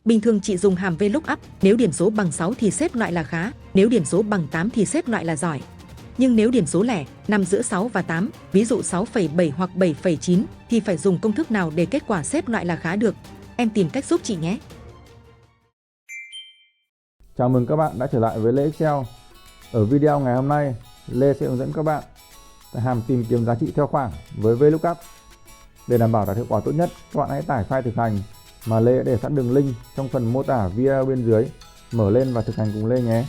Bình thường chị dùng hàm VLOOKUP, nếu điểm số bằng 6 thì xếp loại là khá, nếu điểm số bằng 8 thì xếp loại là giỏi. Nhưng nếu điểm số lẻ nằm giữa 6 và 8, ví dụ 6,7 hoặc 7,9 thì phải dùng công thức nào để kết quả xếp loại là khá được? Em tìm cách giúp chị nhé. Chào mừng các bạn đã trở lại với Lê Excel. Ở video ngày hôm nay, Lê sẽ hướng dẫn các bạn hàm tìm kiếm giá trị theo khoảng với VLOOKUP. Để đảm bảo đạt hiệu quả tốt nhất, các bạn hãy tải file thực hành mà Lê đã để sẵn đường link trong phần mô tả video bên dưới, mở lên và thực hành cùng Lê nhé.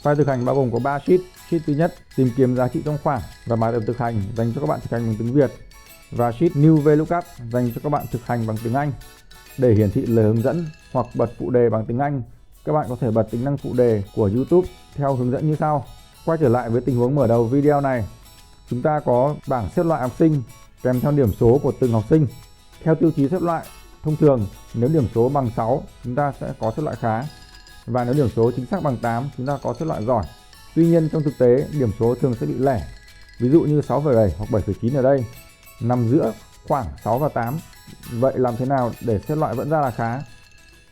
File thực hành bao gồm có 3 sheet. Sheet thứ nhất tìm kiếm giá trị trong khoảng và bài tập thực hành dành cho các bạn thực hành bằng tiếng Việt, và sheet New VLOOKUP dành cho các bạn thực hành bằng tiếng Anh. Để hiển thị lời hướng dẫn hoặc bật phụ đề bằng tiếng Anh, các bạn có thể bật tính năng phụ đề của YouTube theo hướng dẫn như sau. Quay trở lại với tình huống mở đầu video này, chúng ta có bảng xếp loại học sinh kèm theo điểm số của từng học sinh. Theo tiêu chí xếp loại, thông thường nếu điểm số bằng 6 chúng ta sẽ có xếp loại khá, và nếu điểm số chính xác bằng 8 chúng ta có xếp loại giỏi. Tuy nhiên trong thực tế điểm số thường sẽ bị lẻ, ví dụ như 6,7 hoặc 7,9 ở đây nằm giữa khoảng 6 và 8. Vậy làm thế nào để xếp loại vẫn ra là khá?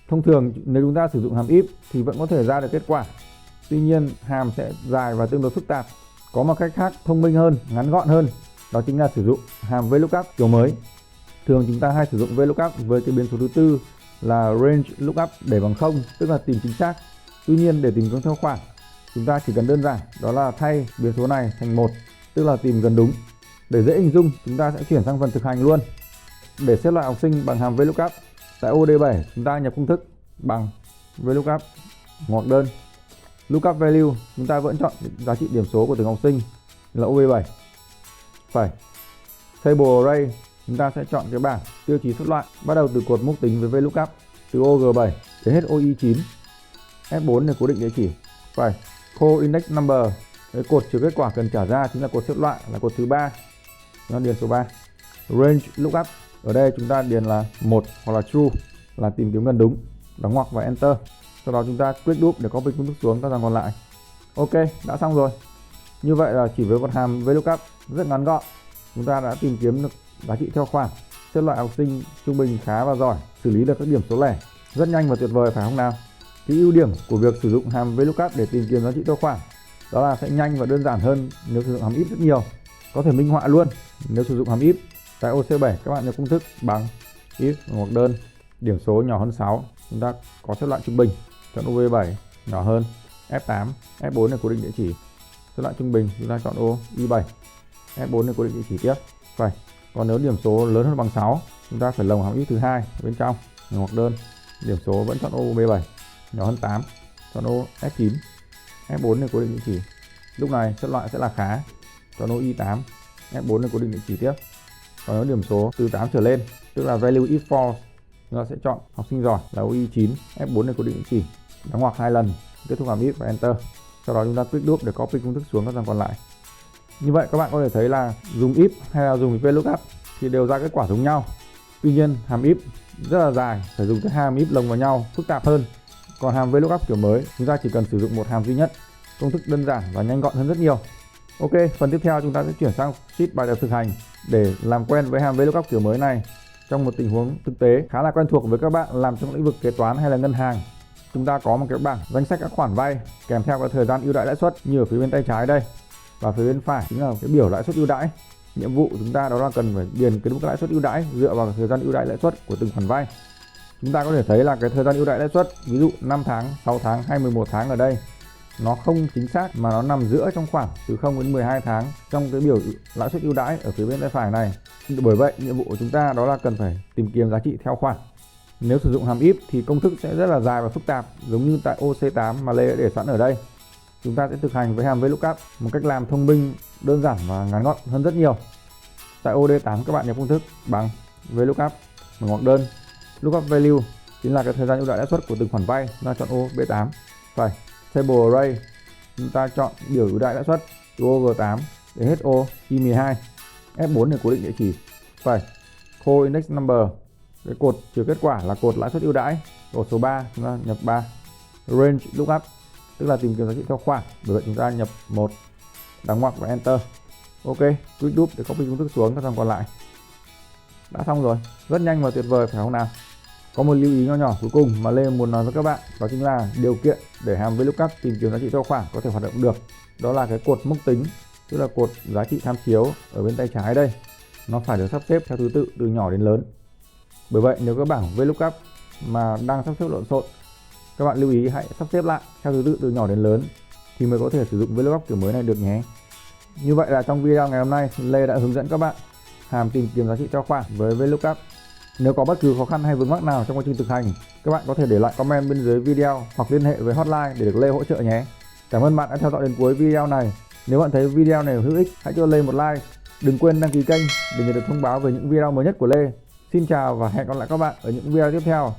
Thông thường nếu chúng ta sử dụng hàm if thì vẫn có thể ra được kết quả. Tuy nhiên hàm sẽ dài và tương đối phức tạp. Có một cách khác thông minh hơn, ngắn gọn hơn, đó chính là sử dụng hàm VLOOKUP kiểu mới. Thường chúng ta hay sử dụng VLOOKUP với cái biến số thứ tư là range lookup để bằng 0, tức là tìm chính xác. Tuy nhiên để tìm kiếm theo khoảng, chúng ta chỉ cần đơn giản đó là thay biến số này thành 1, tức là tìm gần đúng. Để dễ hình dung, chúng ta sẽ chuyển sang phần thực hành luôn. Để xếp loại học sinh bằng hàm VLOOKUP, tại OD7 chúng ta nhập công thức bằng VLOOKUP ngoặc đơn lookup value, chúng ta vẫn chọn giá trị điểm số của từng học sinh là OB7. Phải. Table array, chúng ta sẽ chọn cái bảng tiêu chí xếp loại bắt đầu từ cột mốc tính với VLOOKUP từ OG7 đến hết OI9. F4 để cố định địa chỉ. Phải. Call index number, cái cột chứa kết quả cần trả ra chính là cột xếp loại, là cột thứ 3. Nó điền số 3. Range lookup, ở đây chúng ta điền là 1 hoặc là true, là tìm kiếm gần đúng, đóng ngoặc và enter. Sau đó chúng ta click double để copy công thức xuống các dòng còn lại. Ok, đã xong rồi. Như vậy là chỉ với một hàm VLOOKUP rất ngắn gọn, chúng ta đã tìm kiếm được giá trị theo khoảng, xếp loại học sinh trung bình, khá và giỏi, xử lý được các điểm số lẻ rất nhanh và tuyệt vời, phải không nào? Cái ưu điểm của việc sử dụng hàm VLOOKUP để tìm kiếm giá trị theo khoảng đó là sẽ nhanh và đơn giản hơn nếu sử dụng hàm if rất nhiều. Có thể minh họa luôn. Nếu sử dụng hàm if, tại OC7 các bạn nhập công thức bằng if ngoặc đơn điểm số nhỏ hơn 6, chúng ta có xếp loại trung bình, chọn OV7 nhỏ hơn F8, F4 để cố định địa chỉ. Xếp loại trung bình chúng ta chọn ô I7, F4 để cố định địa chỉ tiếp. Phải. Còn nếu điểm số lớn hơn bằng 6, chúng ta phải lồng hàm if thứ hai bên trong ngoặc đơn điểm số vẫn chọn ô B7 nhỏ hơn 8, chọn ô F9, F4 để cố định địa chỉ. Lúc này xếp loại sẽ là khá, chọn ô I8, F4 để cố định địa chỉ tiếp. Còn nếu điểm số từ 8 trở lên, tức là value if false, chúng ta sẽ chọn học sinh giỏi là OI9, F4 để cố định địa chỉ, đóng ngoặc 2 lần, kết thúc hàm if và enter. Sau đó chúng ta click double để copy công thức xuống các dòng còn lại. Như vậy các bạn có thể thấy là dùng if hay là dùng VLOOKUP thì đều ra kết quả giống nhau. Tuy nhiên hàm if rất là dài, phải dùng cái hàm if lồng vào nhau, phức tạp hơn. Còn hàm VLOOKUP kiểu mới, chúng ta chỉ cần sử dụng một hàm duy nhất, công thức đơn giản và nhanh gọn hơn rất nhiều. Ok, phần tiếp theo chúng ta sẽ chuyển sang sheet bài tập thực hành để làm quen với hàm VLOOKUP kiểu mới này trong một tình huống thực tế khá là quen thuộc với các bạn làm trong lĩnh vực kế toán hay là ngân hàng. Chúng ta có một cái bảng danh sách các khoản vay kèm theo cái thời gian ưu đãi lãi suất như ở phía bên tay trái đây, và phía bên phải chính là cái biểu lãi suất ưu đãi. Nhiệm vụ của chúng ta đó là cần phải điền cái mức lãi suất ưu đãi dựa vào thời gian ưu đãi lãi suất của từng khoản vay. Chúng ta có thể thấy là cái thời gian ưu đãi lãi suất, ví dụ 5 tháng, 6 tháng hay 11 tháng ở đây, nó không chính xác mà nó nằm giữa trong khoảng từ 0 đến 12 tháng trong cái biểu lãi suất ưu đãi ở phía bên tay phải này. Bởi vậy nhiệm vụ của chúng ta đó là cần phải tìm kiếm giá trị theo khoảng. Nếu sử dụng hàm if thì công thức sẽ rất là dài và phức tạp, giống như tại OC8 mà Lê đã để sẵn ở đây. Chúng ta sẽ thực hành với hàm VLOOKUP một cách làm thông minh, đơn giản và ngắn gọn hơn rất nhiều. Tại OD8 các bạn nhập công thức bằng VLOOKUP ngoặc đơn lookup value, chính là cái thời gian ưu đãi lãi suất của từng khoản vay, chúng ta chọn ô B8. Phải. Table array, chúng ta chọn biểu ưu đãi lãi suất từ ô G8 đến hết ô I12, F4 để cố định địa chỉ. Phải. Call index number, cái cột chứa kết quả là cột lãi suất ưu đãi, cột số 3 chúng ta nhập 3. Range lookup, tức là tìm kiếm giá trị theo khoảng, bởi vậy chúng ta nhập 1, đóng ngoặc và enter. Ok, click double để copy công thức xuống các dòng còn lại. Đã xong rồi, rất nhanh và tuyệt vời phải không nào? Có một lưu ý nho nhỏ cuối cùng mà Lê muốn nói với các bạn, đó chính là điều kiện để hàm VLOOKUP tìm kiếm giá trị theo khoảng có thể hoạt động được. Đó là cái cột mốc tính, tức là cột giá trị tham chiếu ở bên tay trái đây, nó phải được sắp xếp theo thứ tự từ nhỏ đến lớn. Bởi vậy nếu các bảng VLOOKUP mà đang sắp xếp lộn xộn, các bạn lưu ý hãy sắp xếp lại theo thứ tự từ nhỏ đến lớn thì mới có thể sử dụng VLOOKUP kiểu mới này được nhé. Như vậy là trong video ngày hôm nay, Lê đã hướng dẫn các bạn hàm tìm kiếm giá trị theo khoảng với VLOOKUP. Nếu có bất cứ khó khăn hay vướng mắc nào trong quá trình thực hành, các bạn có thể để lại comment bên dưới video hoặc liên hệ với hotline để được Lê hỗ trợ nhé. Cảm ơn bạn đã theo dõi đến cuối video này. Nếu bạn thấy video này hữu ích, hãy cho Lê một like. Đừng quên đăng ký kênh để nhận được thông báo về những video mới nhất của Lê. Xin chào và hẹn gặp lại các bạn ở những video tiếp theo.